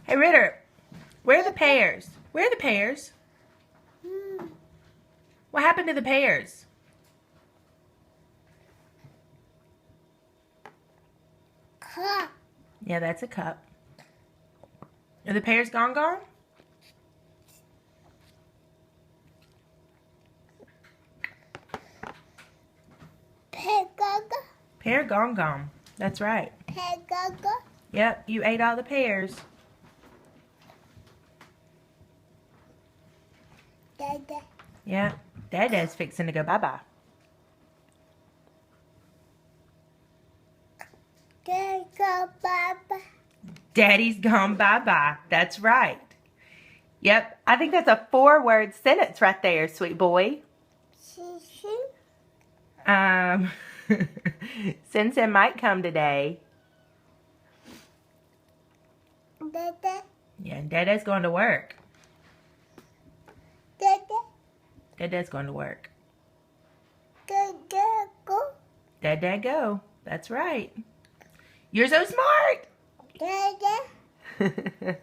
Hey, Ritter, where are the pears? Where are the pears? What happened to the pears? Cup. Yeah, that's a cup. Are the pears gone? Pegaga. Pear gone. That's right. Pegaga. Yep, you ate all the pears. Dada. Yeah, Dada's fixing to go bye-bye. Dada. Baba. Daddy's gone bye-bye. That's right. Yep, I think that's a 4-word sentence right there, sweet boy. Shishi. Sin might come today. Dada. Yeah, Dada's going to work. Dada. Dada's going to work. Dada. Go. Dad go. That's right. You're so smart. Dada.